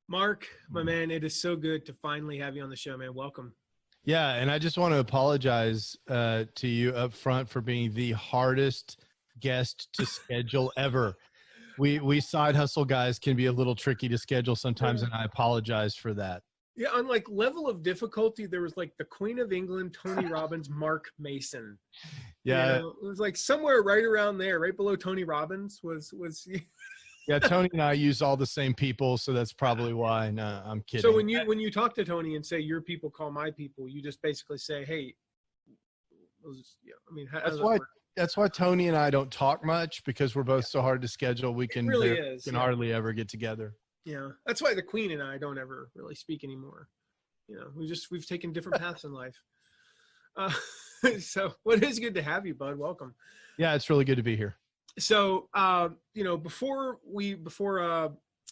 Mark, my man, it is so good to finally have you on the show, man. Welcome. Yeah, and I just want to apologize to you up front for being the hardest guest to schedule ever. We side hustle guys can be a little tricky to schedule sometimes, and I apologize for that. Yeah, on like level of difficulty, there was like the Queen of England, Tony Robbins, Mark Mason. Yeah, it was like somewhere right around there, right below Tony Robbins was. yeah. Tony and I use all the same people, so that's probably why. No, I'm kidding. So when you talk to Tony and say your people call my people, you just basically say, hey, that's why Tony and I don't talk much, because we're both so hard to schedule. We can hardly ever get together. Yeah, that's why the Queen and I don't ever really speak anymore. We've taken different paths in life. So, well, it is good to have you, bud. Welcome. Yeah, it's really good to be here. So, before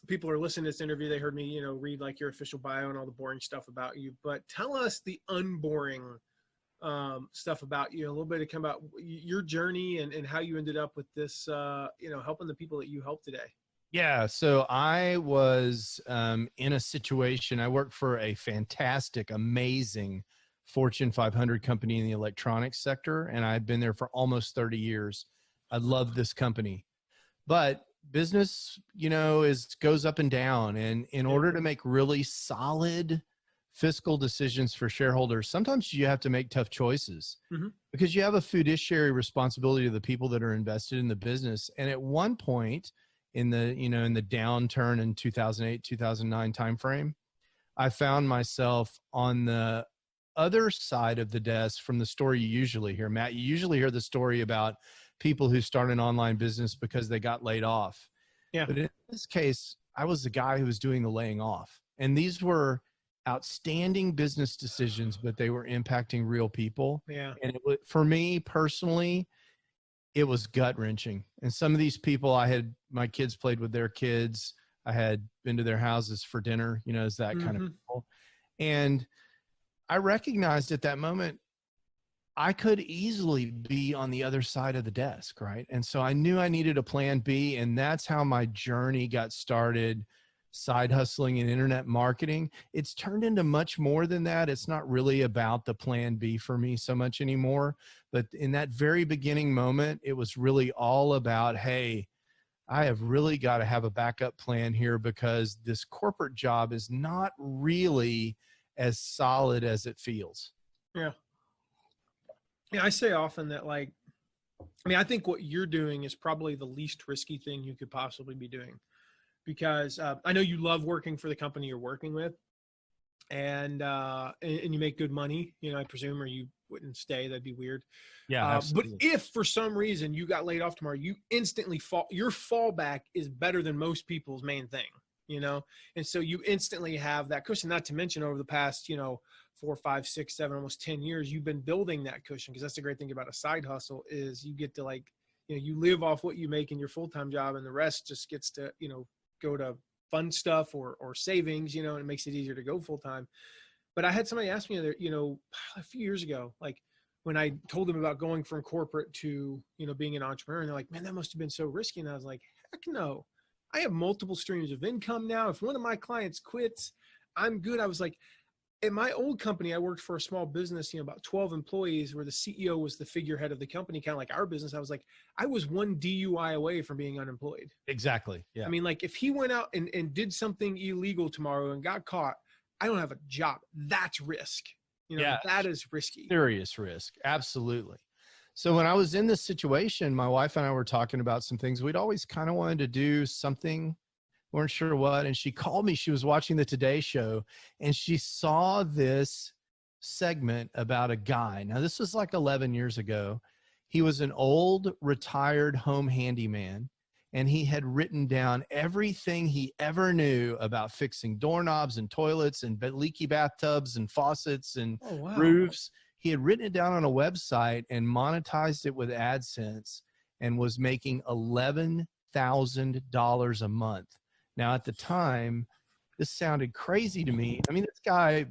people are listening to this interview, they heard me, read like your official bio and all the boring stuff about you. But tell us the unboring stuff about you, a little bit about your journey and how you ended up with this, helping the people that you help today. Yeah. So I was in a situation. I worked for a fantastic, amazing Fortune 500 company in the electronics sector, and I'd been there for almost 30 years. I love this company, but business, goes up and down. And in order to make really solid fiscal decisions for shareholders, sometimes you have to make tough choices because you have a fiduciary responsibility to the people that are invested in the business. And at one point in the downturn in 2008, 2009 timeframe, I found myself on the other side of the desk from the story you usually hear. Matt, you usually hear the story about people who start an online business because they got laid off. Yeah. But in this case, I was the guy who was doing the laying off. And these were outstanding business decisions, but they were impacting real people. Yeah. And for me personally, it was gut wrenching. And some of these people, my kids played with their kids. I had been to their houses for dinner, as that kind of people. And I recognized at that moment, I could easily be on the other side of the desk, right? And so I knew I needed a plan B, and that's how my journey got started, side hustling and internet marketing. It's turned into much more than that. It's not really about the plan B for me so much anymore. But in that very beginning moment, it was really all about, hey, I have really got to have a backup plan here because this corporate job is not really as solid as it feels. Yeah. Yeah, I say often that I think what you're doing is probably the least risky thing you could possibly be doing, because I know you love working for the company you're working with, and you make good money, I presume, or you wouldn't stay. That'd be weird. Yeah. But if for some reason you got laid off tomorrow, you instantly your fallback is better than most people's main thing, and so you instantly have that cushion. Not to mention over the past, 4, 5, 6, 7, almost 10 years, you've been building that cushion, because that's the great thing about a side hustle is you get to you live off what you make in your full-time job, and the rest just gets to, go to fun stuff or savings, and it makes it easier to go full-time. But I had somebody ask me, a few years ago, when I told them about going from corporate to, being an entrepreneur, and they're like, man, that must've been so risky. And I was like, heck no, I have multiple streams of income now. If one of my clients quits, I'm good. I was like, at my old company, I worked for a small business, about 12 employees, where the CEO was the figurehead of the company, kind of like our business. I was like, I was one DUI away from being unemployed. Exactly. Yeah. I mean, if he went out and did something illegal tomorrow and got caught, I don't have a job. That's risk. That is risky. Serious risk. Absolutely. So when I was in this situation, my wife and I were talking about some things. We'd always kind of wanted to do something, weren't sure what. And she called me. She was watching the Today Show, and she saw this segment about a guy. Now, this was like 11 years ago. He was an old retired home handyman, and he had written down everything he ever knew about fixing doorknobs and toilets and leaky bathtubs and faucets and roofs. He had written it down on a website and monetized it with AdSense and was making $11,000 a month. Now, at the time, this sounded crazy to me. I mean, this guy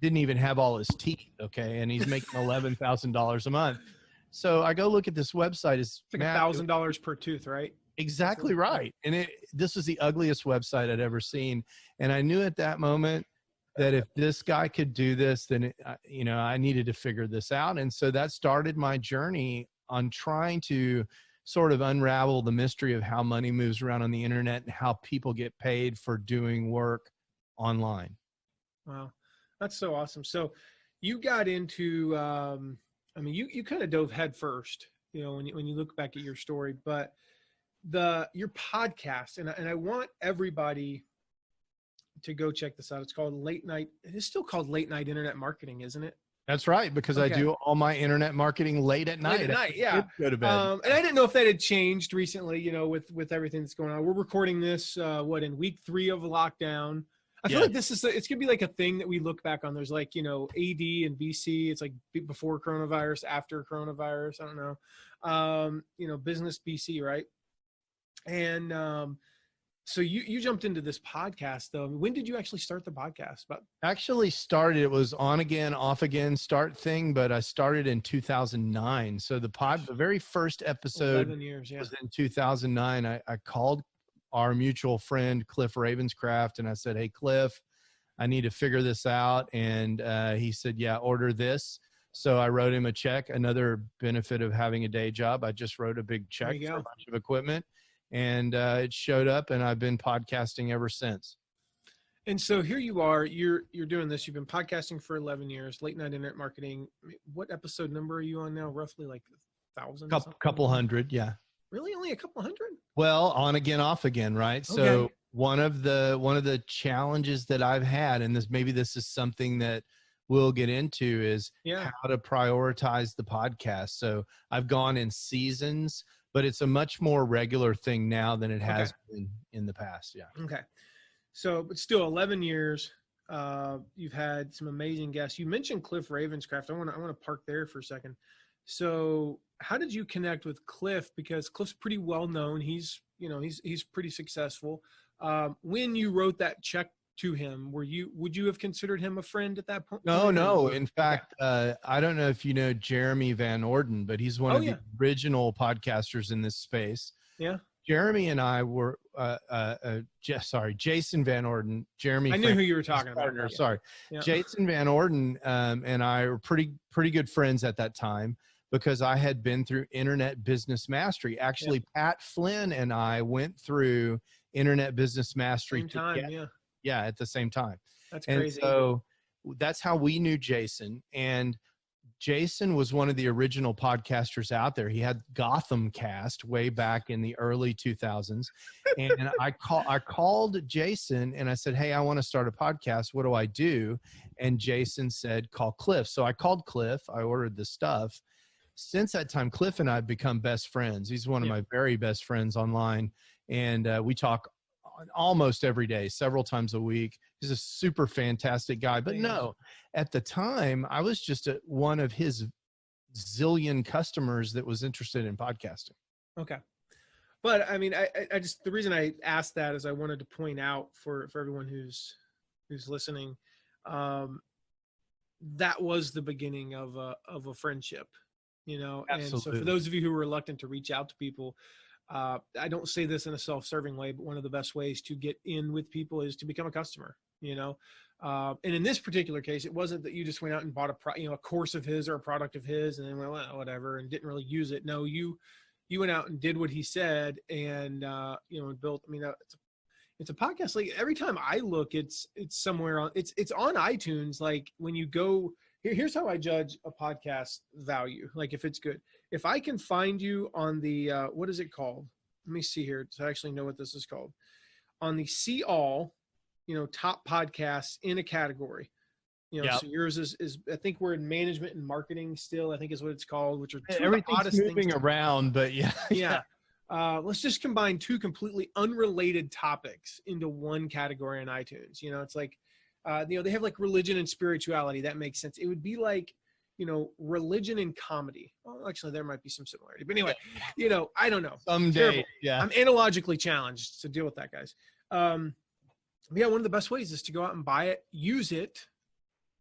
didn't even have all his teeth, okay? And he's making $11,000 a month. So I go look at this website. It's like $1,000 per tooth, right? Exactly right. And this was the ugliest website I'd ever seen. And I knew at that moment that if this guy could do this, then, I needed to figure this out. And so that started my journey on trying to sort of unravel the mystery of how money moves around on the internet and how people get paid for doing work online. Wow. That's so awesome. So you got into, you kind of dove head first, when you look back at your story, but your podcast, and I want everybody to go check this out. It's called Late Night. It is still called Late Night Internet Marketing, isn't it? That's right, because I do all my internet marketing late at night. Late at night, yeah. Go to bed. And I didn't know if that had changed recently, with everything that's going on. We're recording this, in week 3 of lockdown. I feel like it's going to be like a thing that we look back on. There's like, AD and BC. It's like before coronavirus, after coronavirus. I don't know. Business BC, right? And so you jumped into this podcast though. When did you actually start the podcast? It was on again, off again start thing, but I started in 2009. So the very first episode 11 years, was in 2009. I called our mutual friend, Cliff Ravenscraft. And I said, "Hey, Cliff, I need to figure this out." And he said, "Yeah, order this." So I wrote him a check. Another benefit of having a day job, I just wrote a big check for a bunch of equipment. And it showed up, and I've been podcasting ever since. And so here you are, you're doing this. You've been podcasting for 11 years, Late Night Internet Marketing. What episode number are you on now? Roughly like 1,000? Couple hundred, yeah. Really? Only a couple hundred? Well, on again, off again, right? Okay. So one of the challenges that I've had, and maybe this is something that we'll get into, is how to prioritize the podcast. So I've gone in seasons, but it's a much more regular thing now than it has been in the past. Yeah. Okay. So, but still 11 years, you've had some amazing guests. You mentioned Cliff Ravenscraft. I want to park there for a second. So how did you connect with Cliff? Because Cliff's pretty well known. He's pretty successful. When you wrote that check to him, would you have considered him a friend at that point? No. In fact, I don't know if you know Jeremy Van Orden, but he's one of the original podcasters in this space. Yeah. Jeremy and I were, Jason Van Orden, Jeremy. I knew who you were talking about. Partner, sorry. Yeah. Jason Van Orden and I were pretty good friends at that time, because I had been through Internet Business Mastery. Actually, Pat Flynn and I went through Internet Business Mastery together. Yeah, at the same time. That's crazy. And so that's how we knew Jason. And Jason was one of the original podcasters out there. He had Gotham Cast way back in the early 2000s. And I called Jason and I said, "Hey, I want to start a podcast. What do I do?" And Jason said, "Call Cliff." So I called Cliff. I ordered the stuff. Since that time, Cliff and I have become best friends. He's one of my very best friends online. And we talk almost every day, several times a week. He's a super fantastic guy. But no, at the time, I was just one of his zillion customers that was interested in podcasting. Okay. But I mean, I just, the reason I asked that is I wanted to point out for everyone who's listening, that was the beginning of a friendship, Absolutely. And so for those of you who are reluctant to reach out to people, I don't say this in a self-serving way, but one of the best ways to get in with people is to become a customer, and in this particular case, it wasn't that you just went out and bought a course of his or a product of his and then went, well, whatever, and didn't really use it. No, you went out and did what he said and, and built, it's a podcast. Like every time I look, it's somewhere on, it's on iTunes. Like when you go, here's how I judge a podcast value. Like if it's good, if I can find you on the, what is it called? Let me see here to actually know what this is called. On the See All, top podcasts in a category. So yours is I think we're in management and marketing still, I think is what it's called, which are two everything's of the oddest moving things around, but yeah. Let's just combine two completely unrelated topics into one category on iTunes. It's like, they have like religion and spirituality. That makes sense. It would be like, religion and comedy. Well, actually, there might be some similarity. But anyway, I don't know. Someday, yeah. I'm analogically challenged to deal with that, guys. One of the best ways is to go out and buy it, use it,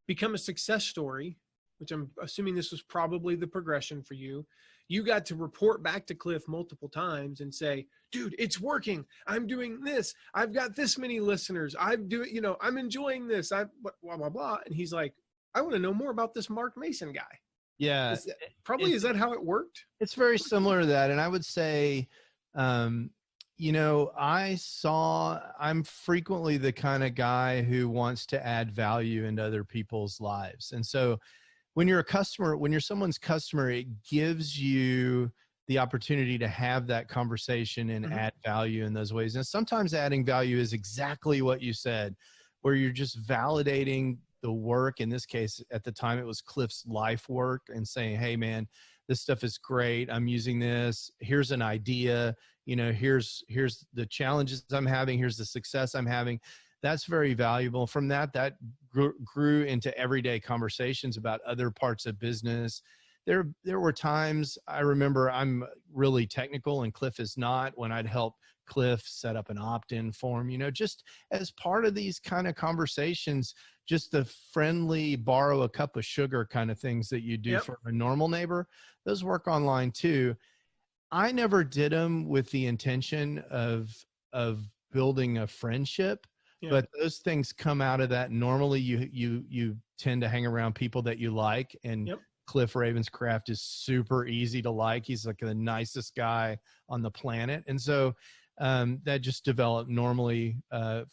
become a success story, which I'm assuming this was probably the progression for you. you got to report back to Cliff multiple times and say, dude, it's working. I'm doing this. I've got this many listeners. I'm doing, I'm enjoying this. Blah, blah, blah. And he's like, I want to know more about this Mark Mason guy. Yeah. Is that how it worked? It's very similar to that. And I would say, I'm frequently the kind of guy who wants to add value into other people's lives. And so when you're someone's customer, it gives you the opportunity to have that conversation and add value in those ways. And sometimes adding value is exactly what you said, where you're just validating the work. In this case, at the time, it was Cliff's life work, and saying, hey man, this stuff is great. I'm using this. Here's an idea. Here's the challenges I'm having. Here's the success I'm having. That's very valuable. From that grew into everyday conversations about other parts of business. There were times, I remember, I'm really technical and Cliff is not, when I'd help Cliff set up an opt-in form, just as part of these kind of conversations, just the friendly borrow a cup of sugar kind of things that you do for a normal neighbor, those work online too. I never did them with the intention of building a friendship, but those things come out of that. Normally you tend to hang around people that you like, and Cliff Ravenscraft is super easy to like. He's like the nicest guy on the planet. And so that just developed normally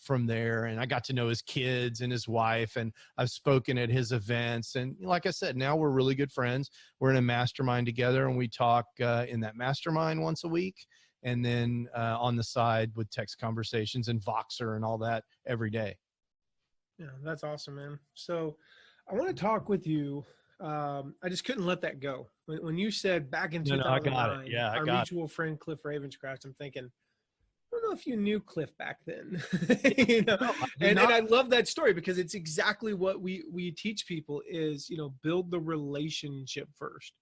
from there. And I got to know his kids and his wife, and I've spoken at his events. And like I said, now we're really good friends. We're in a mastermind together, and we talk in that mastermind once a week. And then on the side with text conversations and Voxer and all that every day. Yeah, that's awesome, man. So I want to talk with you. I just couldn't let that go. When you said back in 2009, I got it. Yeah, our mutual friend Cliff Ravenscraft, I'm thinking, I don't know if you knew Cliff back then. And I love that story, because it's exactly what we teach people is, build the relationship first.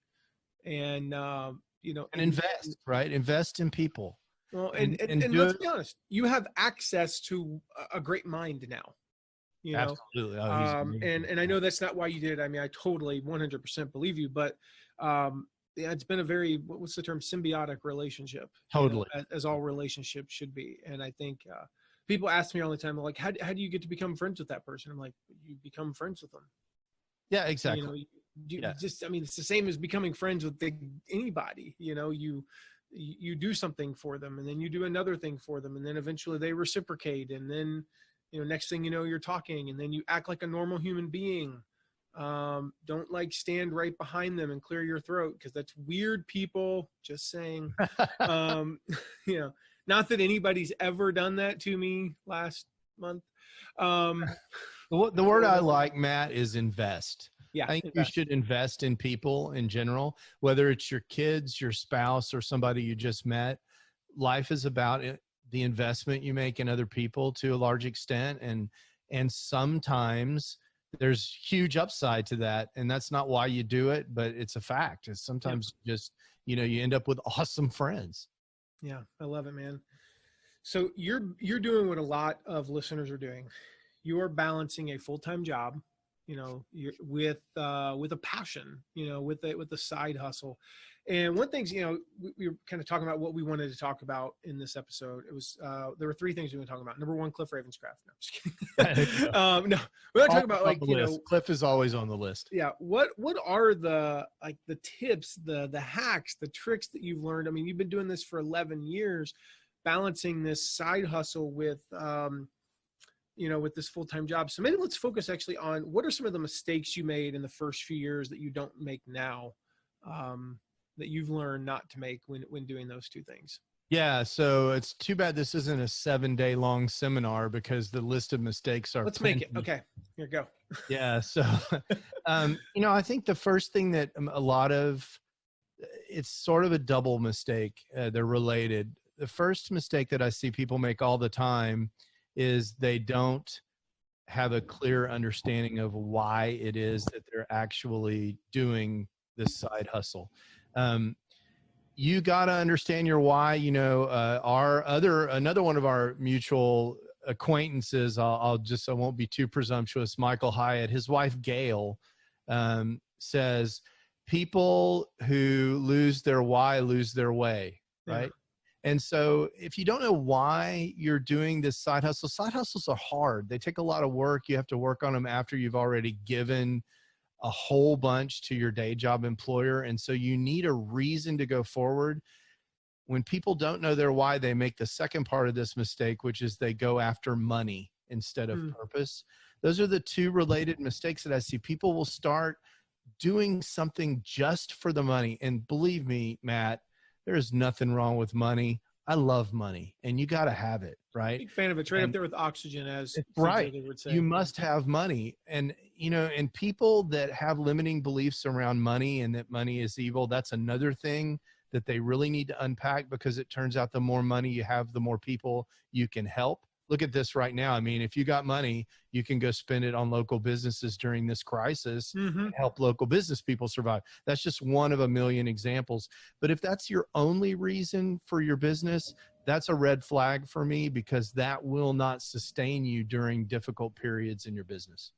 And and invest, right? Invest in people. Well, and let's be honest, you have access to a great mind now. Absolutely. And I know that's not why you did it. I mean, I totally 100% believe you, but it's been a very, what's the term, symbiotic relationship. Totally. As all relationships should be. And I think people ask me all the time, like, how do you get to become friends with that person? I'm like, you become friends with them. Yeah, exactly. It's the same as becoming friends with anybody. You do something for them, and then you do another thing for them, and then eventually they reciprocate, and then next thing you know, you're talking, and then you act like a normal human being. Don't like stand right behind them and clear your throat, because that's weird, people. Just saying. Not that anybody's ever done that to me last month. The word I like, Matt, is invest. Yeah, I think you should invest in people in general, whether it's your kids, your spouse, or somebody you just met. Life is about the investment you make in other people to a large extent. And sometimes there's huge upside to that. And that's not why you do it, but it's a fact. It's sometimes just, you end up with awesome friends. Yeah, I love it, man. So you're doing what a lot of listeners are doing. You are balancing a full-time job, you're with a passion, with a side hustle. And one thing, we were kind of talking about what we wanted to talk about in this episode. It was, there were three things we were talking about. Number one, Cliff Ravenscraft. No, I'm just kidding. No, we're not talking about Cliff is always on the list. Yeah. What are the tips, the hacks, the tricks that you've learned? I mean, you've been doing this for 11 years, balancing this side hustle with, with this full-time job. So maybe let's focus actually on what are some of the mistakes you made in the first few years that you don't make now, that you've learned not to make when doing those two things. Yeah. So it's too bad this isn't a 7-day long seminar, because the list of mistakes are. Let's make it. Okay, here go. Yeah. So, I think the first thing that it's sort of a double mistake. They're related. The first mistake that I see people make all the time is they don't have a clear understanding of why it is that they're actually doing this side hustle. You got to understand your why. Another one of our mutual acquaintances, I won't be too presumptuous, Michael Hyatt, his wife, Gail, says, people who lose their why lose their way, right? And so if you don't know why you're doing this side hustles are hard. They take a lot of work. You have to work on them after you've already given a whole bunch to your day job employer. And so you need a reason to go forward. When people don't know their why, they make the second part of this mistake, which is they go after money instead of purpose. Those are the two related mistakes that I see. People will start doing something just for the money. And believe me, Matt, there is nothing wrong with money. I love money, and you got to have it, right? Big fan of it. It's right up there with oxygen, as right. They would say. You must have money. And, you know, and people that have limiting beliefs around money and that money is evil, that's another thing that they really need to unpack, because it turns out the more money you have, the more people you can help. Look at this right now. I mean, if you got money, you can go spend it on local businesses during this crisis and help local business people survive. That's just one of a million examples. But if that's your only reason for your business, that's a red flag for me, because that will not sustain you during difficult periods in your business.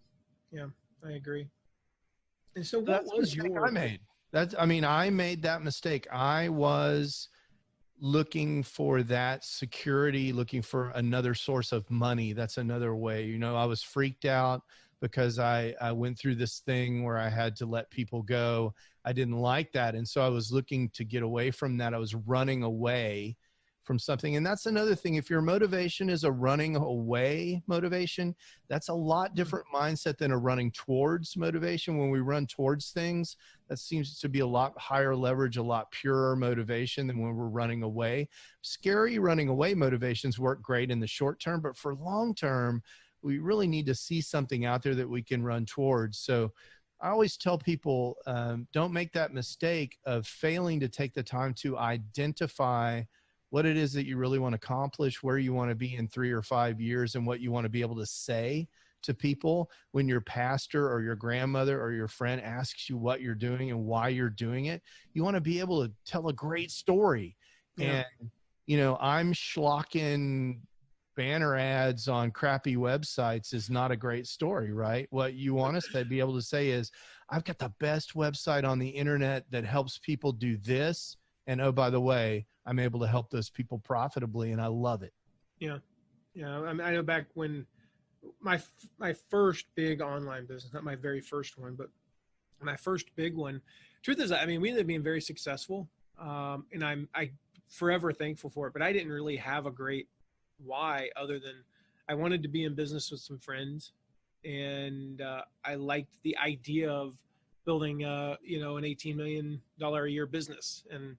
Yeah, I agree. And so what was your... I made? I made that mistake. I was looking for that security, looking for another source of money. That's another way. You know, I was freaked out because I went through this thing where I had to let people go. I didn't like that. And so I was looking to get away from that. I was running away from something. And that's another thing. If your motivation is a running away motivation, that's a lot different mindset than a running towards motivation. When we run towards things, that seems to be a lot higher leverage, a lot purer motivation than when we're running away. Scary running away motivations work great in the short term, but for long term, we really need to see something out there that we can run towards. So I always tell people, don't make that mistake of failing to take the time to identify what it is that you really want to accomplish, where you want to be in 3 or 5 years, and what you want to be able to say to people when your pastor or your grandmother or your friend asks you what you're doing and why you're doing it. You want to be able to tell a great story. Yeah. And, you know, I'm schlocking banner ads on crappy websites is not a great story, right? What you want us to be able to say is, I've got the best website on the internet that helps people do this. And oh, by the way, I'm able to help those people profitably, and I love it. Yeah. Yeah. I mean, I know back when my first big online business, not my very first one, but my first big one, truth is, I mean, we ended up being very successful. And I'm forever thankful for it, but I didn't really have a great why other than I wanted to be in business with some friends. And I liked the idea of building, you know, an $18 million a year business. And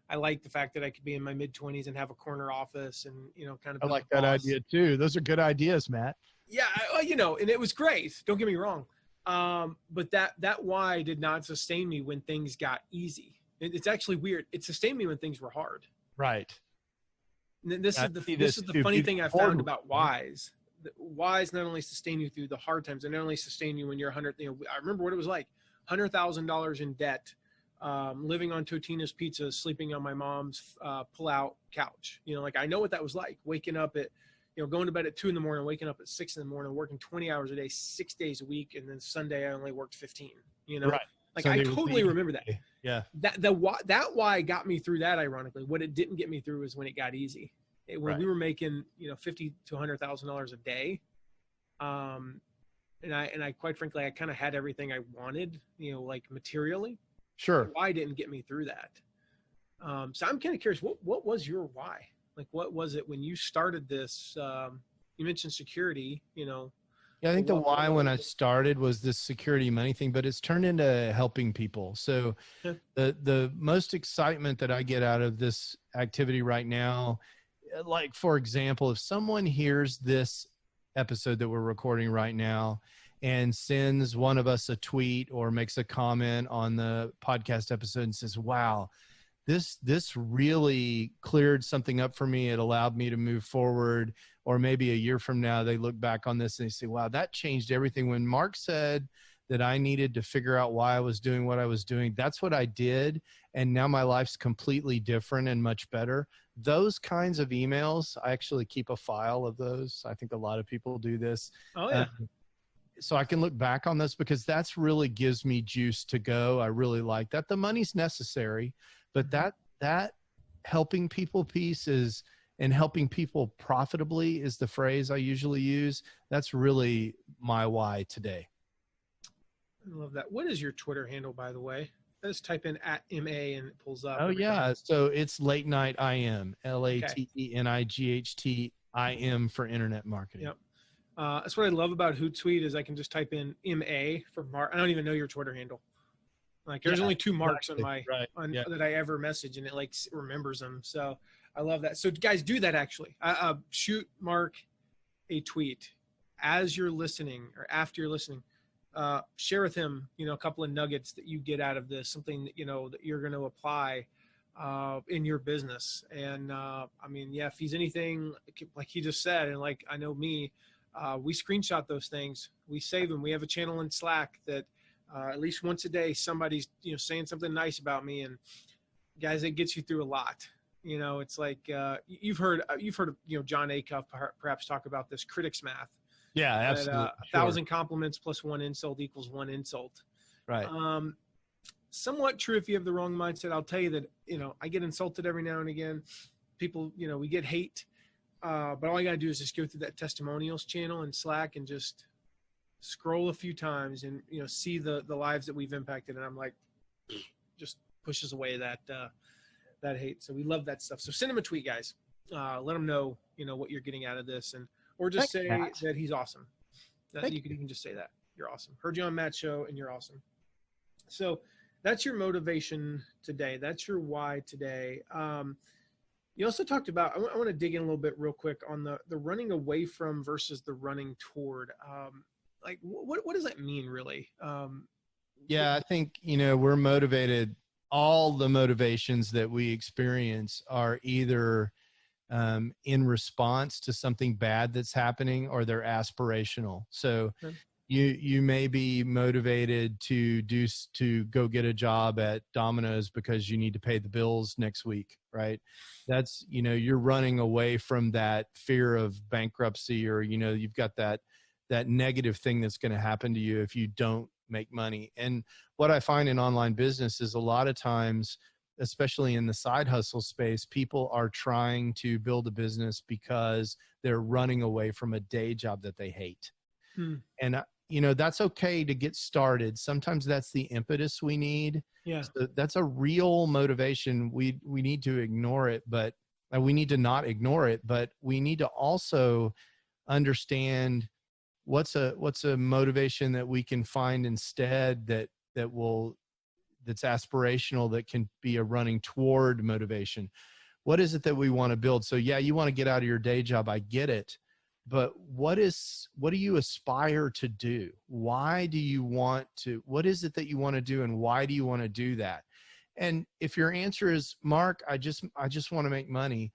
I like the fact that I could be in my mid-20s and have a corner office and, you know, kind of. I like that idea too. Those are good ideas, Matt. Yeah, you know, and it was great. Don't get me wrong. But that why did not sustain me when things got easy. It's actually weird. It sustained me when things were hard. Right. And this is the funny thing I found about whys. Whys not only sustain you through the hard times, they not only sustain you when you're 100. You know, I remember what it was like: $100,000 in debt. Living on Totino's Pizza, sleeping on my mom's pull-out couch. You know, like I know what that was like. Waking up at, you know, going to bed at 2 a.m, waking up at 6 a.m, working 20 hours a day, 6 days a week, and then Sunday I only worked 15. You know, right. Like Sunday I totally remember that. Yeah. That why got me through that. Ironically, what it didn't get me through was when it got easy. When we were making, you know, $50,000 to $100,000 a day. And I quite frankly, I kind of had everything I wanted, you know, like materially. Sure. Why didn't get me through that? So I'm kind of curious, what was your why? Like, what was it when you started this? You mentioned security, you know. Yeah, I think the why when I started was this security money thing, but it's turned into helping people. So the most excitement that I get out of this activity right now, like, for example, if someone hears this episode that we're recording right now and sends one of us a tweet or makes a comment on the podcast episode and says, wow, this really cleared something up for me. It allowed me to move forward. Or maybe a year from now, they look back on this and they say, wow, that changed everything. When Mark said that I needed to figure out why I was doing what I was doing, that's what I did. And now my life's completely different and much better. Those kinds of emails, I actually keep a file of those. I think a lot of people do this. Oh, yeah. so I can look back on this, because that's really gives me juice to go. I really like that. The money's necessary, but that helping people piece is, and helping people profitably is the phrase I usually use. That's really my why today. I love that. What is your Twitter handle, by the way? Just type in @MA and it pulls up. Oh yeah. Time. So it's Late Night IM, LATENIGHTIM for internet marketing. Yep. That's what I love about Hootsuite is I can just type in MA for Mark. I don't even know your Twitter handle. Like there's only 2 marks on my, that I ever message, and it like remembers them. So I love that. So guys, do that actually. Shoot Mark a tweet as you're listening or after you're listening. Share with him, a couple of nuggets that you get out of this, something that, that you're going to apply in your business. And if he's anything like he just said, and like I know me, we screenshot those things, we save them. We have a channel in Slack that at least once a day somebody's saying something nice about me, and guys, it gets you through a lot. It's like you've heard of John Acuff perhaps talk about this critics math. Yeah, absolutely. 1,000 compliments plus 1 insult equals 1 insult. Right. Somewhat true if you have the wrong mindset. I'll tell you that, I get insulted every now and again. People, we get hate. But all you got to do is just go through that testimonials channel in Slack and just scroll a few times and, see the lives that we've impacted. And I'm like, just pushes away that hate. So we love that stuff. So send him a tweet, guys. Let him know, what you're getting out of this, or just say that he's awesome. You can just say that you're awesome. Heard you on Matt's show and you're awesome. So that's your motivation today. That's your why today. You also talked about, I want to dig in a little bit real quick on the running away from versus the running toward. Like what does that mean really? Yeah, I think, we're motivated. All the motivations that we experience are either in response to something bad that's happening, or they're aspirational. So you may be motivated to go get a job at Domino's because you need to pay the bills next week, right? That's, you're running away from that fear of bankruptcy, or, you've got that negative thing that's going to happen to you if you don't make money. And what I find in online business is a lot of times, especially in the side hustle space, people are trying to build a business because they're running away from a day job that they hate. And, that's okay to get started. Sometimes that's the impetus we need. Yeah. So that's a real motivation. We need to ignore it, but we need to not ignore it, but we need to also understand what's a motivation that we can find instead that's aspirational, that can be a running toward motivation. What is it that we want to build? So yeah, you want to get out of your day job. I get it. But what do you aspire to do? What is it that you want to do, and why do you want to do that? And if your answer is, Mark, I just want to make money,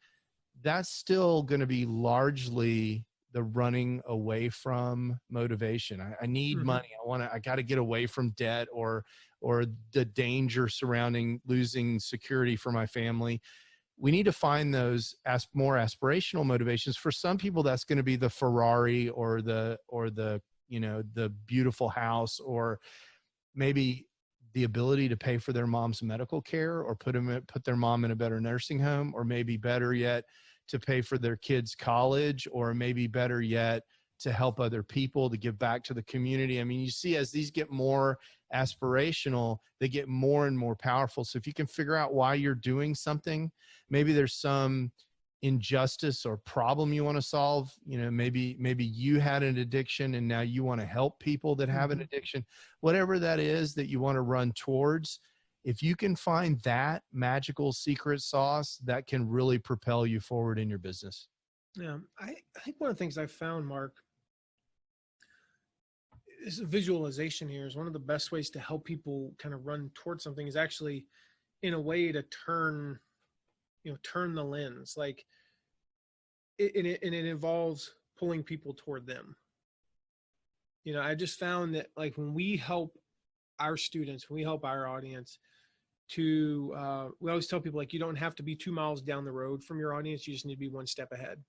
that's still going to be largely the running away from motivation. I need money. I got to get away from debt or the danger surrounding losing security for my family. We need to find those more aspirational motivations. For some people, that's going to be the Ferrari or the beautiful house, or maybe the ability to pay for their mom's medical care, or put their mom in a better nursing home, or maybe better yet, to pay for their kids' college, or maybe better yet, to help other people, to give back to the community. I mean, you see, as these get more aspirational, they get more and more powerful. So if you can figure out why you're doing something, maybe there's some injustice or problem you want to solve. Maybe you had an addiction and now you want to help people that have an addiction, whatever that is that you want to run towards. If you can find that magical secret sauce, that can really propel you forward in your business. Yeah. I think one of the things I've found, Mark, is visualization here is one of the best ways to help people kind of run towards something, is actually in a way to turn the lens. Like it involves pulling people toward them. I just found that, like, when we help our students, when we help our audience we always tell people, like, you don't have to be 2 miles down the road from your audience. You just need to be 1 step ahead.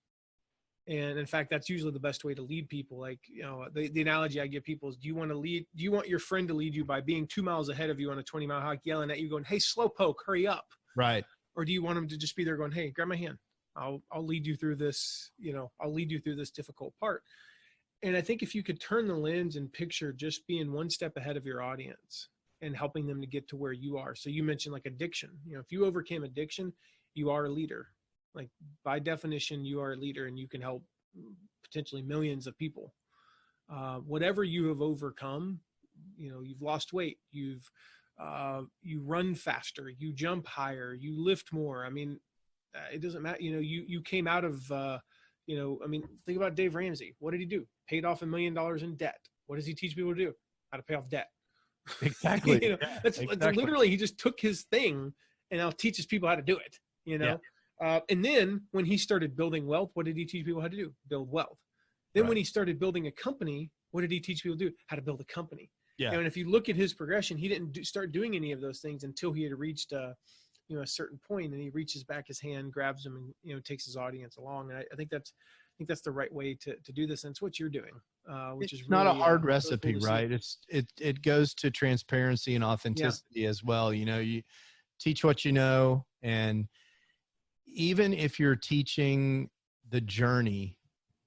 And in fact, that's usually the best way to lead people. Like, you know, the analogy I give people is, do you want your friend to lead you by being 2 miles ahead of you on a 20-mile hike, yelling at you going, "Hey, slowpoke, hurry up." Right. Or do you want them to just be there going, "Hey, grab my hand. I'll lead you through this, you know, I'll lead you through this difficult part." And I think if you could turn the lens and picture just being one step ahead of your audience and helping them to get to where you are. So you mentioned like addiction. You know, if you overcame addiction, you are a leader. Like, by definition, you are a leader, and you can help potentially millions of people. Whatever you have overcome, you know, you've lost weight, you run faster, you jump higher, you lift more. I mean, it doesn't matter. You know, you came out of, you know, I mean, think about Dave Ramsey. What did he do? Paid off $1 million in debt. What does he teach people to do? How to pay off debt. Exactly. You know, that's literally, he just took his thing and now teaches people how to do it, you know? And then when he started building wealth, what did he teach people how to do? Build wealth. Then when he started building a company, what did he teach people to do? How to build a company. Yeah. And if you look at his progression, he didn't start doing any of those things until he had reached you know, a certain point, and he reaches back his hand, grabs them, and, you know, takes his audience along. And I think that's the right way to do this. And it's what you're doing, which is not really, a hard recipe, cool right? It goes to transparency and authenticity as well. You know, you teach what you know, and even if you're teaching the journey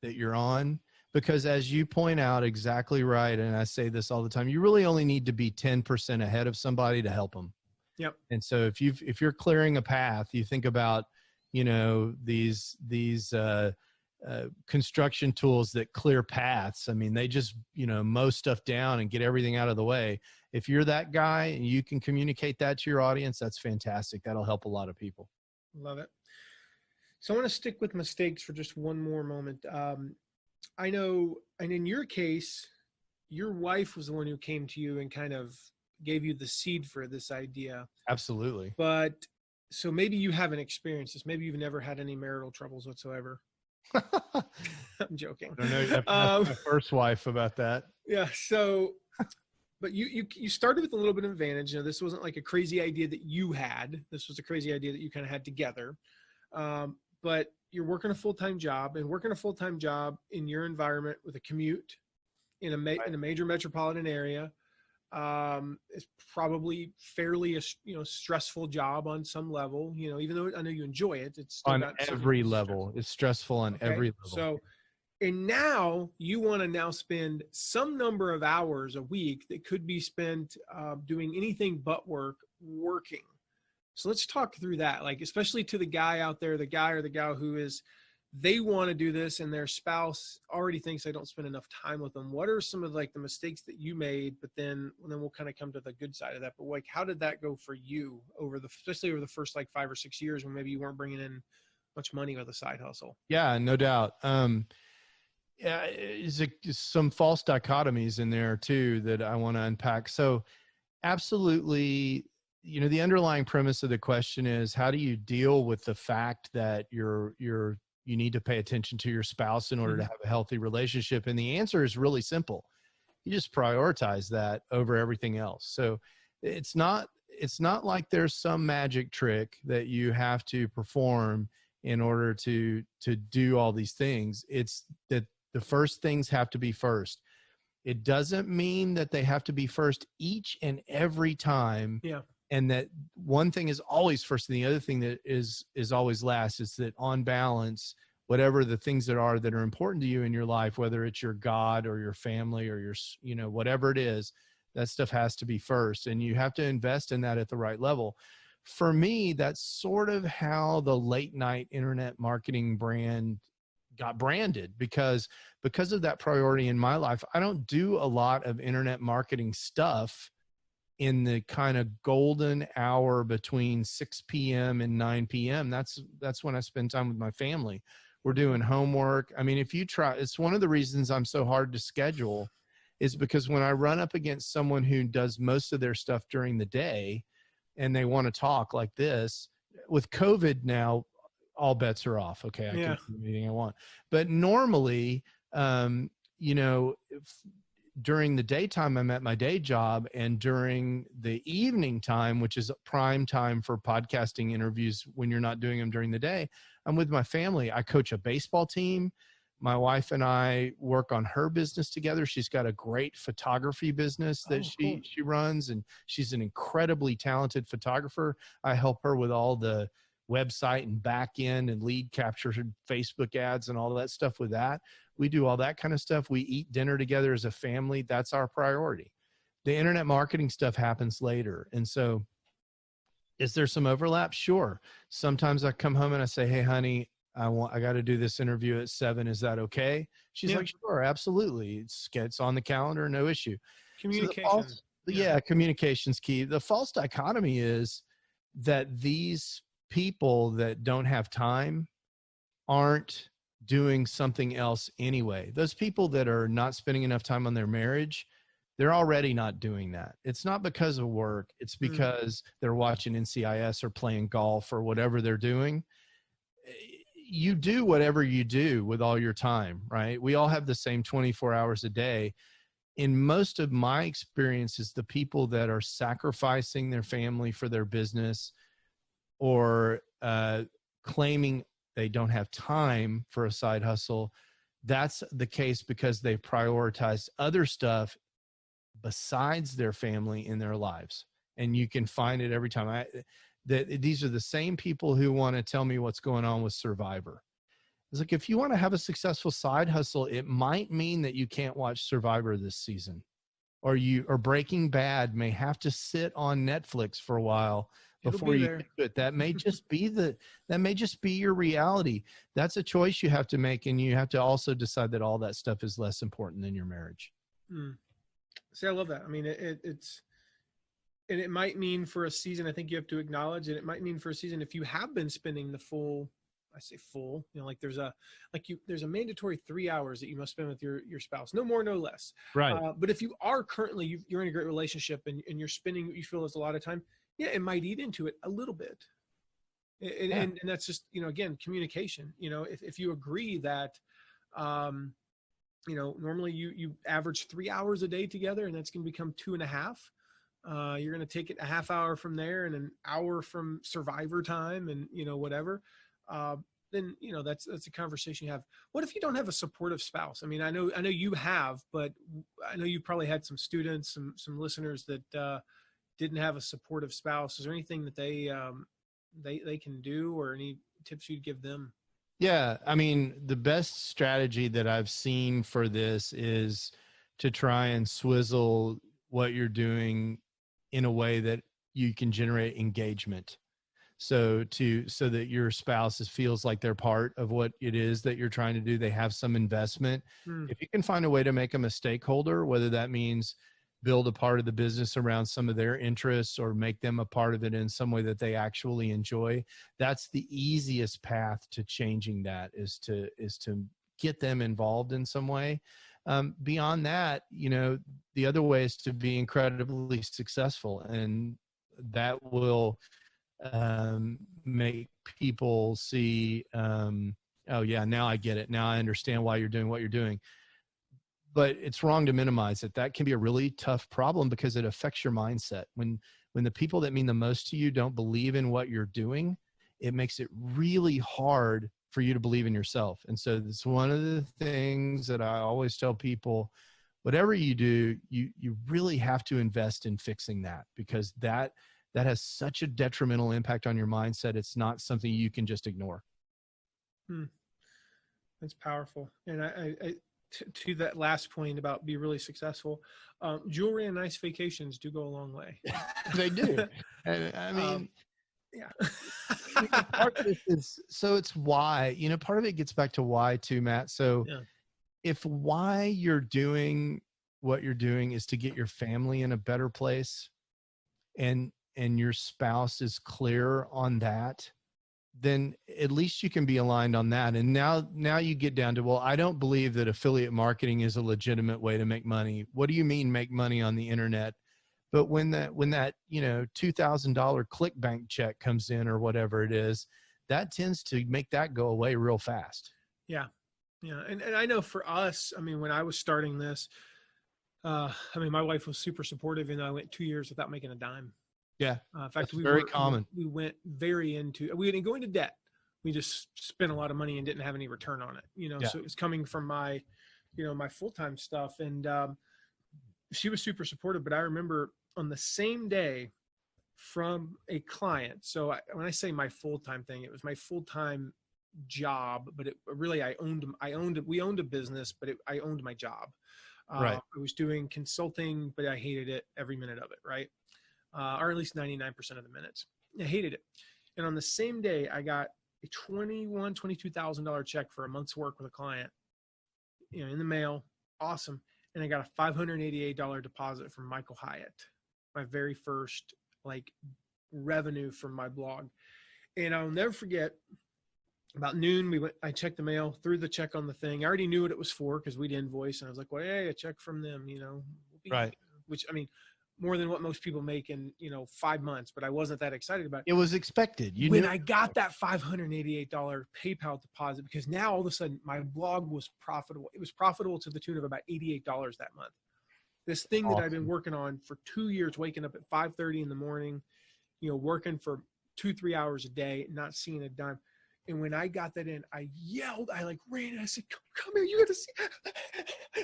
that you're on, because as you point out exactly right, and I say this all the time, you really only need to be 10% ahead of somebody to help them. Yep. And so if you're clearing a path, you think about, you know, these construction tools that clear paths. I mean, they just, you know, mow stuff down and get everything out of the way. If you're that guy and you can communicate that to your audience, that's fantastic. That'll help a lot of people. Love it. So I want to stick with mistakes for just one more moment. I know, and in your case, your wife was the one who came to you and kind of gave you the seed for this idea. Absolutely. But so maybe you haven't experienced this. Maybe you've never had any marital troubles whatsoever. I'm joking. I don't know. You have to ask my first wife about that. Yeah. So, but you started with a little bit of advantage. You know, this wasn't like a crazy idea that you had. This was a crazy idea that you kind of had together. But you're working a full-time job, and working a full-time job in your environment with a commute in a major metropolitan area is probably fairly a stressful job on some level. You know, even though I know you enjoy it, it's still on every level. It's stressful on every level. So, and now you want to spend some number of hours a week that could be spent doing anything but working. So let's talk through that, like, especially to the guy out there, the guy or the gal who they want to do this and their spouse already thinks they don't spend enough time with them. What are some of like the mistakes that you made? But then we'll kind of come to the good side of that. But like, how did that go for you especially over the first like 5 or 6 years when maybe you weren't bringing in much money with a side hustle? Yeah, no doubt. Yeah, it's some false dichotomies in there too that I want to unpack. So absolutely, you know, the underlying premise of the question is, how do you deal with the fact that you need to pay attention to your spouse in order to have a healthy relationship? And the answer is really simple. You just prioritize that over everything else. So it's not like there's some magic trick that you have to perform in order to do all these things. It's that the first things have to be first. It doesn't mean that they have to be first each and every time. Yeah. And that one thing is always first and the other thing that is always last. Is that on balance, whatever the things that are important to you in your life, whether it's your God or your family or your, you know, whatever it is, that stuff has to be first. And you have to invest in that at the right level. For me, that's sort of how the late night internet marketing brand got branded, because of that priority in my life. I don't do a lot of internet marketing stuff in the kind of golden hour between 6 p.m. and 9 p.m. That's when I spend time with my family. We're doing homework. I mean, if you try, it's one of the reasons I'm so hard to schedule, is because when I run up against someone who does most of their stuff during the day and they want to talk like this, with COVID now, all bets are off. Okay. I can do anything I want. But normally, you know, during the daytime, I'm at my day job, and during the evening time, which is prime time for podcasting interviews when you're not doing them during the day, I'm with my family. I coach a baseball team. My wife and I work on her business together. She's got a great photography business that Cool. she runs, and she's an incredibly talented photographer. I help her with all the website and back end and lead capture, Facebook ads and all that stuff with that. We do all that kind of stuff. We eat dinner together as a family. That's our priority. The internet marketing stuff happens later. And so is there some overlap? Sure. Sometimes I come home and I say, hey, honey, I got to do this interview at 7. Is that okay? She's like, sure, absolutely. It's on the calendar. No issue. Communication. So communication's key. The false dichotomy is that these people that don't have time aren't doing something else anyway. Those people that are not spending enough time on their marriage, they're already not doing that. It's not because of work. It's because they're watching NCIS or playing golf or whatever they're doing. You do whatever you do with all your time, right? We all have the same 24 hours a day. In most of my experiences, the people that are sacrificing their family for their business or claiming they don't have time for a side hustle, that's the case because they prioritized other stuff besides their family in their lives. And you can find it every time. These are the same people who want to tell me what's going on with Survivor. It's like, if you want to have a successful side hustle, it might mean that you can't watch Survivor this season, or Breaking Bad may have to sit on Netflix for a while before you do it. That may just be your reality. That's a choice you have to make. And you have to also decide that all that stuff is less important than your marriage. See, I love that. I mean, and it might mean for a season, I think you have to acknowledge it. It might mean for a season, if you have been spending the full, I say full, like there's a mandatory 3 hours that you must spend with your spouse, no more, no less. Right. But if you are currently, you're in a great relationship and you're spending what you feel is a lot of time, it might eat into it a little bit. And that's just, again, communication. If you agree that, normally you average 3 hours a day together, and that's going to become 2.5. You're going to take it a half hour from there and an hour from Survivor time and, whatever. Then, that's a conversation you have. What if you don't have a supportive spouse? I mean, I know you have, but I know you probably had some students, some listeners that, didn't have a supportive spouse. Is there anything that they can do, or any tips you'd give them? Yeah. I mean, the best strategy that I've seen for this is to try and swizzle what you're doing in a way that you can generate engagement. So that your spouse feels like they're part of what it is that you're trying to do. They have some investment. If you can find a way to make them a stakeholder, whether that means build a part of the business around some of their interests or make them a part of it in some way that they actually enjoy, that's the easiest path to changing that, is to get them involved in some way. Beyond that, the other way is to be incredibly successful, and that will make people see, oh yeah, now I get it. Now I understand why you're doing what you're doing. But it's wrong to minimize it. That can be a really tough problem because it affects your mindset. When the people that mean the most to you don't believe in what you're doing, it makes it really hard for you to believe in yourself. And so it's one of the things that I always tell people, whatever you do, you really have to invest in fixing that, because that has such a detrimental impact on your mindset. It's not something you can just ignore. That's powerful. And I to that last point about be really successful, jewelry and nice vacations do go a long way. They do. And I mean, part of it is, so it's why, part of it gets back to why too, Matt. So if why you're doing what you're doing is to get your family in a better place, and your spouse is clear on that, then at least you can be aligned on that. And now you get down to, well, I don't believe that affiliate marketing is a legitimate way to make money. What do you mean make money on the internet? But when that $2,000 ClickBank check comes in or whatever it is, that tends to make that go away real fast. Yeah. Yeah. And I know for us, I mean, when I was starting this, my wife was super supportive, and I went 2 years without making a dime. Yeah. In fact, very common. We went we didn't go into debt. we just spent a lot of money and didn't have any return on it, Yeah. So it was coming from my, my full-time stuff. And she was super supportive, but I remember on the same day from a client. So when I say my full-time thing, it was my full-time job, but it really, we owned a business, but I owned my job. Right. I was doing consulting, but I hated it every minute of it. Right. Or at least 99% of the minutes. I hated it. And on the same day, I got a $22,000 check for a month's work with a client, in the mail. Awesome. And I got a $588 deposit from Michael Hyatt, my very first revenue from my blog. And I'll never forget, about noon, I checked the mail, threw the check on the thing. I already knew what it was for because we'd invoice. And I was like, well, hey, a check from them, right. Which, I mean, more than what most people make in, 5 months, but I wasn't that excited about it. It was expected. When I got that $588 PayPal deposit, because now all of a sudden my blog was profitable. It was profitable to the tune of about $88 that month. This thing that I've been working on for 2 years, waking up at 5:30 in the morning, working for 2-3 hours a day, not seeing a dime. And when I got that in, I yelled, I ran and I said, come here, you got to see.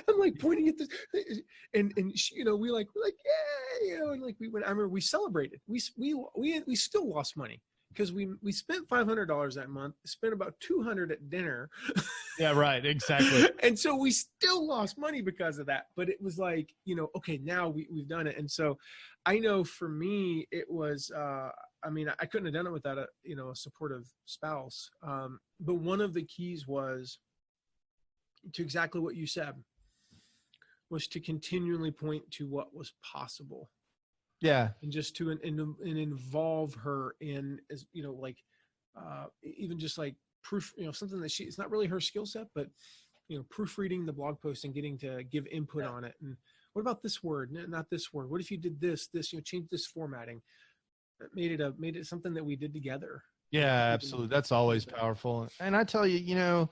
I'm pointing at this. And she, we're like, yeah, and we went, I remember we celebrated. We still lost money because we spent $500 that month, spent about $200 at dinner. Yeah, right. Exactly. And so we still lost money because of that. But it was okay, now we've done it. And so I know for me, it was, I couldn't have done it without a supportive spouse. But one of the keys was to exactly what you said, was to continually point to what was possible. Yeah. And just to involve her in, as even just proof, something that it's not really her skill set, but proofreading the blog post and getting to give input on it. And what about this word? Not this word. What if you did this, change this formatting? Made it something that we did together. Yeah, absolutely. That's always powerful. And I tell you,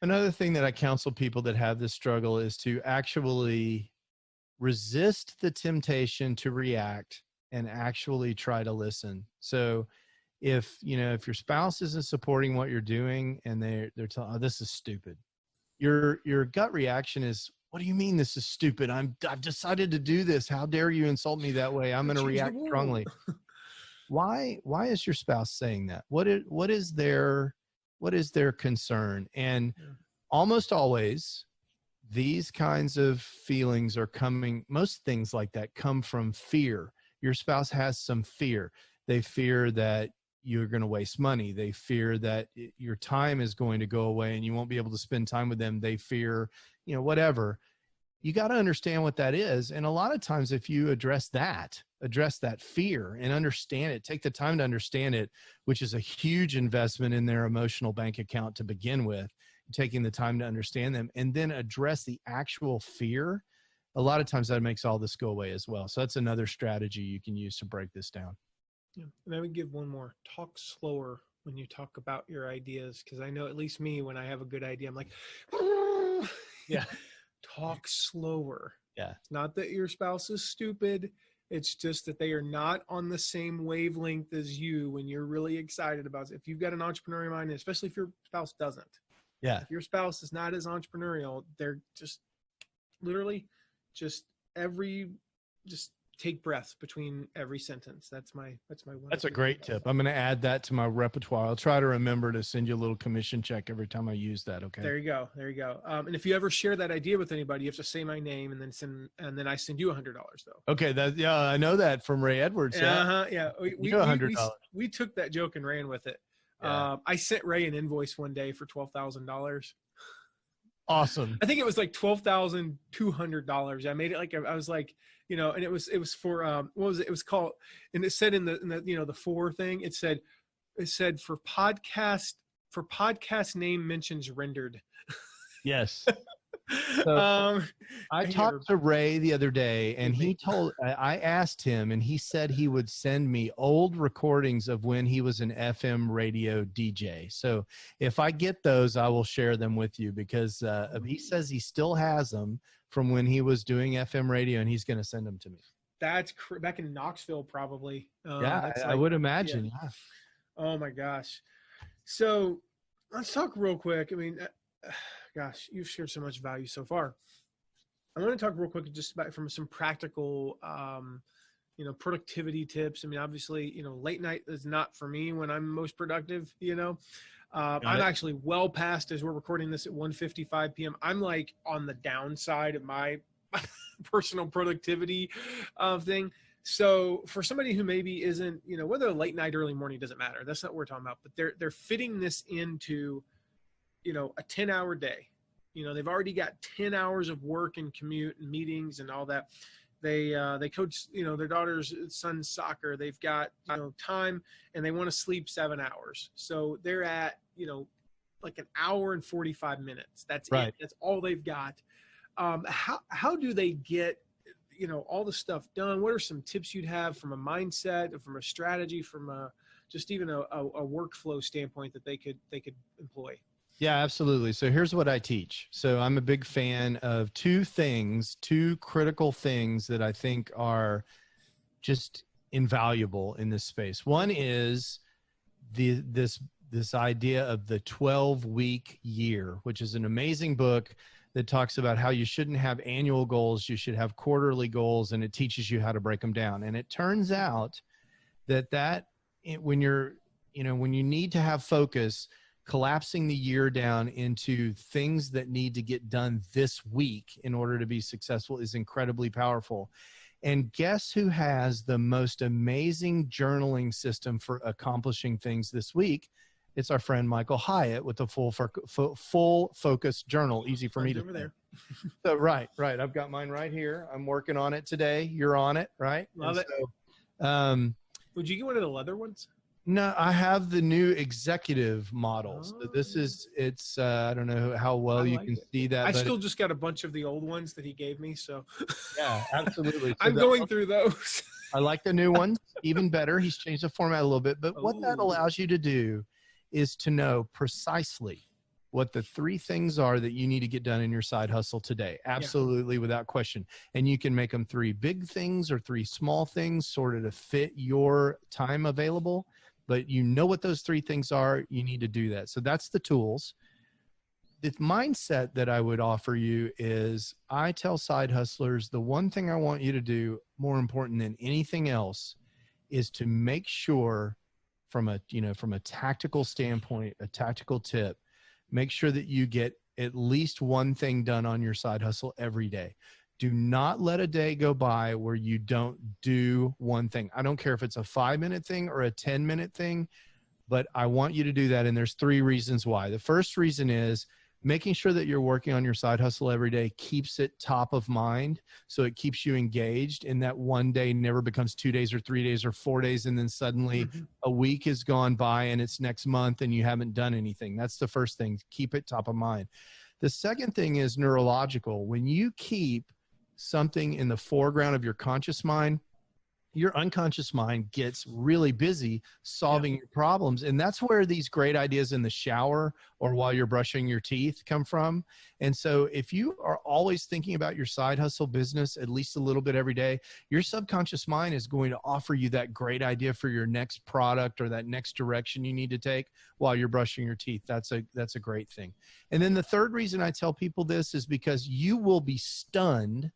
another thing that I counsel people that have this struggle is to actually resist the temptation to react and actually try to listen. So if your spouse isn't supporting what you're doing and they're telling, oh, this is stupid, your gut reaction is, what do you mean this is stupid? I've decided to do this. How dare you insult me that way? I'm going to react strongly. Why is your spouse saying that? What is their concern? And almost always these kinds of feelings are coming, most things like that come from fear. Your spouse has some fear. They fear that you're going to waste money. They fear that your time is going to go away and you won't be able to spend time with them. They fear, whatever. You got to understand what that is. And a lot of times if you address that fear and understand it, take the time to understand it, which is a huge investment in their emotional bank account to begin with, taking the time to understand them and then address the actual fear. A lot of times that makes all this go away as well. So that's another strategy you can use to break this down. Yeah. And I would give one more: talk slower when you talk about your ideas. Cause I know at least me, when I have a good idea, I'm like, yeah, talk slower. Yeah. It's not that your spouse is stupid. It's just that they are not on the same wavelength as you when you're really excited about it. If you've got an entrepreneurial mind, especially if your spouse doesn't. Yeah. If your spouse is not as entrepreneurial, they're just literally just take breaths between every sentence. That's my one. That's a great tip. I'm going to add that to my repertoire. I'll try to remember to send you a little commission check every time I use that. Okay. There you go. And if you ever share that idea with anybody, you have to say my name and then I send you $100 though. Okay. I know that from Ray Edwards. Yeah. Yeah. We took that joke and ran with it. Yeah. I sent Ray an invoice one day for $12,000. Awesome. I think it was like $12,200. I made it I was like, and it was for what was it? It was called, and it said in the the for thing, it said for podcast name mentions rendered. Yes. So, I talked to Ray the other day and I asked him and he said he would send me old recordings of when he was an FM radio DJ. So if I get those, I will share them with you because he says he still has them from when he was doing FM radio and he's going to send them to me. That's back in Knoxville, probably. I would imagine. Yeah. Oh my gosh. So let's talk real quick. I mean, gosh, you've shared so much value so far. I want to talk real quick just about from some practical, productivity tips. I mean, obviously, late night is not for me when I'm most productive, I'm actually well past, as we're recording this at 1:55 p.m. I'm like on the downside of my personal productivity thing. So for somebody who maybe isn't, whether late night, early morning, doesn't matter. That's not what we're talking about, but they're fitting this into, a 10-hour day. They've already got 10 hours of work and commute and meetings and all that. They coach, their daughter's son's soccer. They've got, time, and they want to sleep 7 hours. So they're at, like an hour and 45 minutes. That's right. It. That's all they've got. How do they get, all the stuff done? What are some tips you'd have from a mindset, from a strategy, from just even a workflow standpoint that they could employ? Yeah, absolutely. So here's what I teach. So I'm a big fan of two critical things that I think are just invaluable in this space. One is this idea of the 12-week year, which is an amazing book that talks about how you shouldn't have annual goals. You should have quarterly goals, and it teaches you how to break them down. And it turns out that when you need to have focus, collapsing the year down into things that need to get done this week in order to be successful is incredibly powerful. And guess who has the most amazing journaling system for accomplishing things this week? It's our friend Michael Hyatt with the full focus journal. Easy for me to over there. So right. I've got mine right here. I'm working on it today. You're on it, right? Love it. So, would you get one of the leather ones? No, I have the new executive models. So it's I don't know how well you can see that. I still just got a bunch of the old ones that he gave me. So yeah, absolutely. So I'm going through those. I like the new ones even better. He's changed the format a little bit, but what that allows you to do is to know precisely what the 3 things are that you need to get done in your side hustle today. Absolutely, without question. And you can make them 3 big things or 3 small things sort of to fit your time available. But what those 3 things are, you need to do that. So that's the tools. The mindset that I would offer you is I tell side hustlers, the one thing I want you to do more important than anything else is to make sure from a tactical standpoint, a tactical tip, make sure that you get at least one thing done on your side hustle every day. Do not let a day go by where you don't do one thing. I don't care if it's a 5-minute thing or a 10-minute thing, but I want you to do that. And there's 3 reasons why. The first reason is making sure that you're working on your side hustle every day keeps it top of mind. So it keeps you engaged, and that one day never becomes 2 days or 3 days or 4 days. And then suddenly a week has gone by and it's next month and you haven't done anything. That's the first thing. Keep it top of mind. The second thing is neurological. When you keep something in the foreground of your conscious mind, your unconscious mind gets really busy solving your problems. And that's where these great ideas in the shower or while you're brushing your teeth come from. And so if you are always thinking about your side hustle business at least a little bit every day, your subconscious mind is going to offer you that great idea for your next product or that next direction you need to take while you're brushing your teeth. That's a great thing. And then the third reason I tell people this is because you will be stunned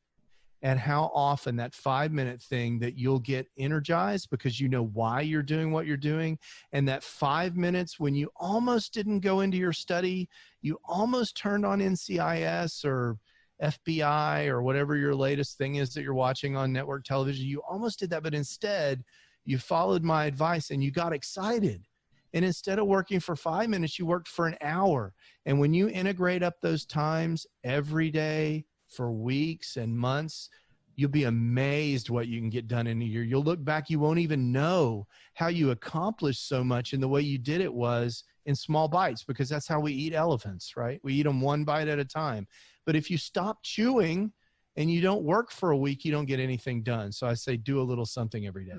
at how often that 5-minute thing that you'll get energized because you know why you're doing what you're doing. And that 5 minutes when you almost didn't go into your study, you almost turned on NCIS or FBI or whatever your latest thing is that you're watching on network television. You almost did that, but instead you followed my advice and you got excited. And instead of working for 5 minutes, you worked for an hour. And when you integrate up those times every day, for weeks and months, you'll be amazed what you can get done in a year. You'll look back, you won't even know how you accomplished so much, and the way you did it was in small bites, because that's how we eat elephants, right? We eat them one bite at a time. But if you stop chewing and you don't work for a week, you don't get anything done. So I say do a little something every day.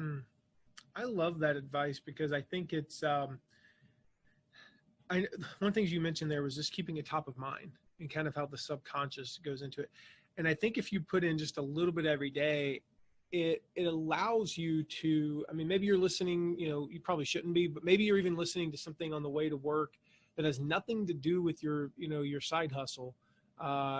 I love that advice because I think it's one of the things you mentioned there was just keeping it top of mind and kind of how the subconscious goes into it. And I think if you put in just a little bit every day, it allows you to, I mean, maybe you're listening, you know, you probably shouldn't be, but maybe you're even listening to something on the way to work that has nothing to do with your, you know, your side hustle.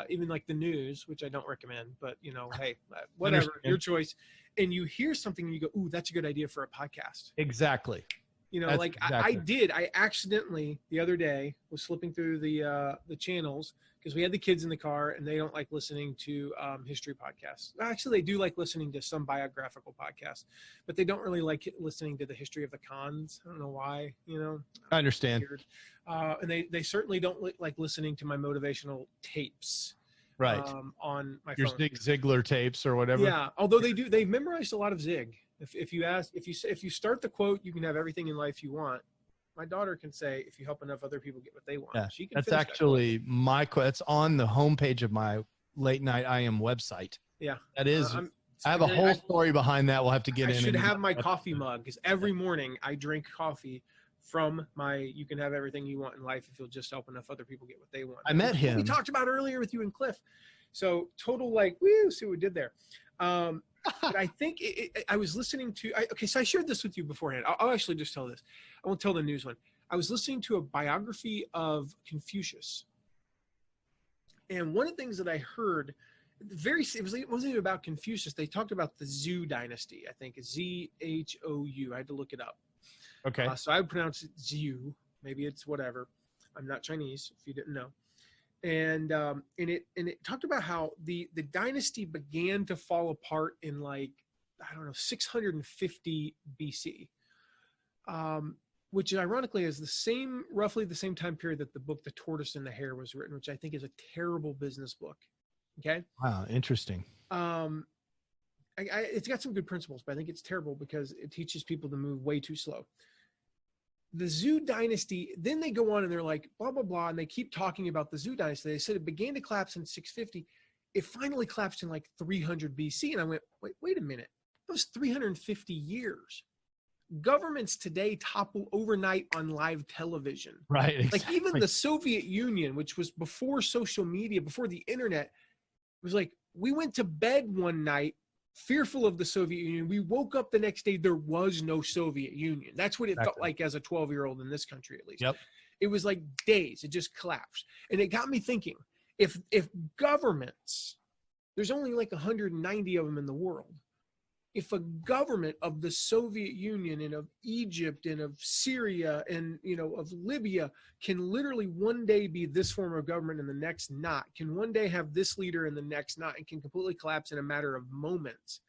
Even like the news, which I don't recommend, but you know, hey, whatever, your choice. And you hear something and you go, ooh, that's a good idea for a podcast. Exactly. You know, That's like exactly. I accidentally the other day was flipping through the channels because we had the kids in the car and they don't like listening to history podcasts. Actually, they do like listening to some biographical podcasts, but they don't really like listening to the history of the cons. I don't know why, you know. I understand. Weird. And they certainly don't like listening to my motivational tapes Right. on my Your phone. Zig Ziglar tapes or whatever. Yeah, although they've memorized a lot of Zig. If you start the quote, you can have everything in life you want. My daughter can say, if you help enough other people get what they want. Yeah, She can. that's finish actually that's on the homepage of my Late Night IM website. Yeah, that is. I have a whole story behind that. We'll have to get in. I should have my coffee mug because every morning I drink coffee from my "You can have everything you want in life if you'll just help enough other people get what they want." I met him. We talked about earlier with you and Cliff. So total like, woo, see what we did there. But I think I was listening to, okay, so I shared this with you beforehand. I'll actually just tell this. I won't tell the news one. I was listening to a biography of Confucius. And one of the things that I heard, it wasn't even about Confucius. They talked about the Zhou dynasty, I think. Zhou. I had to look it up. Okay. So I would pronounce it Zhou. Maybe it's whatever. I'm not Chinese, if you didn't know. And it talked about how the dynasty began to fall apart in like, I don't know, 650 BC, which ironically is roughly the same time period that the book The Tortoise and the Hare was written, which I think is a terrible business book. Okay. Wow, interesting. It's got some good principles, but I think it's terrible because it teaches people to move way too slow. The Zhou dynasty, then they go on and they're like, blah, blah, blah. And they keep talking about the Zhou dynasty. They said it began to collapse in 650. It finally collapsed in like 300 BC. And I went, wait a minute. That was 350 years. Governments today topple overnight on live television. Right. Exactly. Like even the Soviet Union, which was before social media, before the internet, was like, we went to bed one night fearful of the Soviet Union. We woke up the next day, there was no Soviet Union. That's what it felt like as a 12-year-old in this country, at least. Yep. It was like days. It just collapsed. And it got me thinking, if governments, there's only like 190 of them in the world. If a government of the Soviet Union and of Egypt and of Syria and, you know, of Libya can literally one day be this form of government and the next not, can one day have this leader and the next not, and can completely collapse in a matter of moments,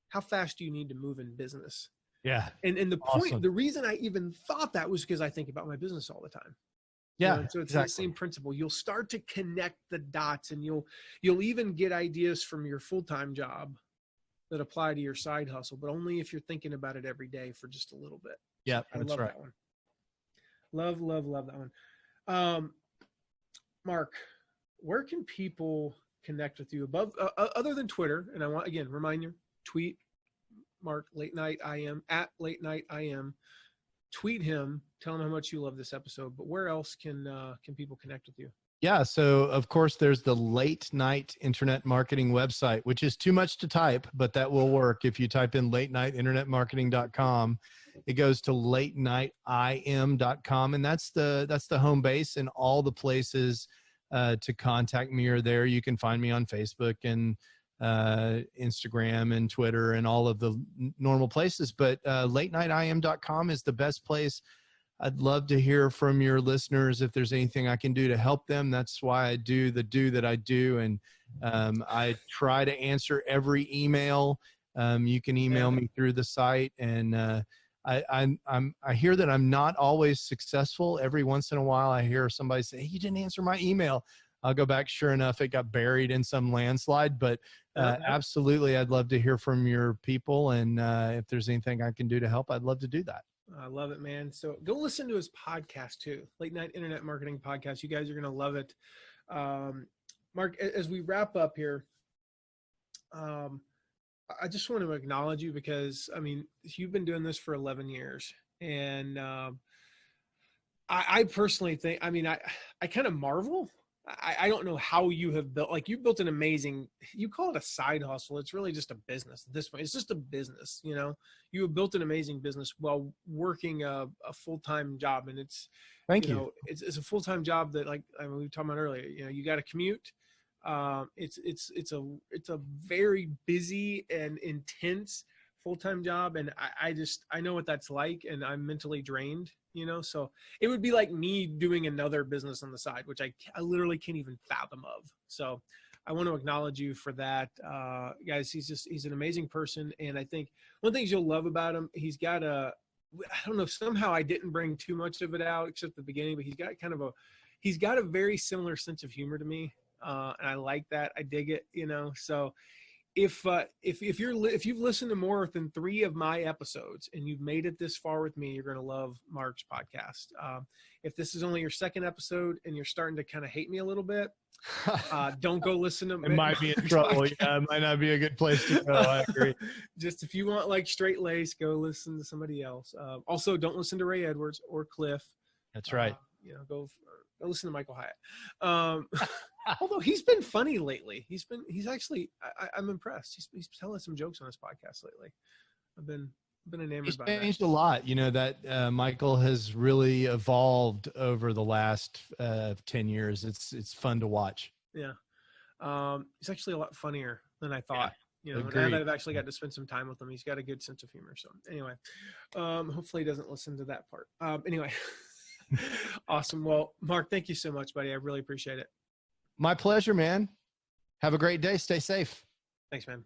how fast do you need to move in business? Yeah. And the point, the reason I even thought that was because I think about my business all the time. Yeah. You know, so it's the same principle. You'll start to connect the dots and you'll even get ideas from your full-time job that apply to your side hustle, but only if you're thinking about it every day for just a little bit. Yeah, I love that one. Love that one. Mark, where can people connect with you other than Twitter? And I want, again, remind you, tweet Mark Late Night IM at Late Night IM. Tweet him, tell him how much you love this episode. But where else can people connect with you? Yeah. So of course there's the Late Night Internet Marketing website, which is too much to type, but that will work. If you type in latenightinternet.marketing.com, it goes to latenightim.com. And that's the home base, and all the places to contact me are there. You can find me on Facebook and Instagram and Twitter and all of the normal places, but latenightim.com is the best place. I'd love to hear from your listeners if there's anything I can do to help them. That's why I do that I do. And I try to answer every email. You can email me through the site. And I hear that I'm not always successful. Every once in a while I hear somebody say, hey, you didn't answer my email. I'll go back. Sure enough, it got buried in some landslide. But absolutely, I'd love to hear from your people. And if there's anything I can do to help, I'd love to do that. I love it, man. So go listen to his podcast too, Late Night Internet Marketing Podcast. You guys are going to love it. Mark, as we wrap up here, I just want to acknowledge you because, I mean, you've been doing this for 11 years. And I personally think, I mean, I kind of marvel I don't know how you have built, like, you built an amazing, you call it a side hustle. It's really just a business at this point. It's just a business, you know. You have built an amazing business while working a full-time job. And it's, Thank you you. know, it's a full-time job that, like, I mean, we were talking about earlier, you know, you got to commute. It's a very busy and intense full-time job. And I know what that's like, and I'm mentally drained, you know. So it would be like me doing another business on the side, which I literally can't even fathom of. So I want to acknowledge you for that. Guys, he's an amazing person. And I think one of the things you'll love about him, I don't know, somehow I didn't bring too much of it out except the beginning, but he's got a very similar sense of humor to me. And I like that. I dig it, you know. So if you've listened to more than 3 of my episodes and you've made it this far with me, you're going to love Mark's podcast. If this is only your 2nd episode and you're starting to kind of hate me a little bit, don't go listen to It might be in trouble. Yeah, it might not be a good place to go. I agree. Just if you want like straight lace, go listen to somebody else. Also, don't listen to Ray Edwards or Cliff. That's right. You know, go listen to Michael Hyatt. Although he's been funny lately. He's actually, I'm impressed. He's telling some jokes on his podcast lately. I've been enamored He's by that. changed a lot. You know, that Michael has really evolved over the last 10 years. It's fun to watch. Yeah. He's actually a lot funnier than I thought. Yeah, you know, now that I've actually got to spend some time with him, he's got a good sense of humor. So anyway, hopefully he doesn't listen to that part. Anyway, awesome. Well, Mark, thank you so much, buddy. I really appreciate it. My pleasure, man. Have a great day. Stay safe. Thanks, man.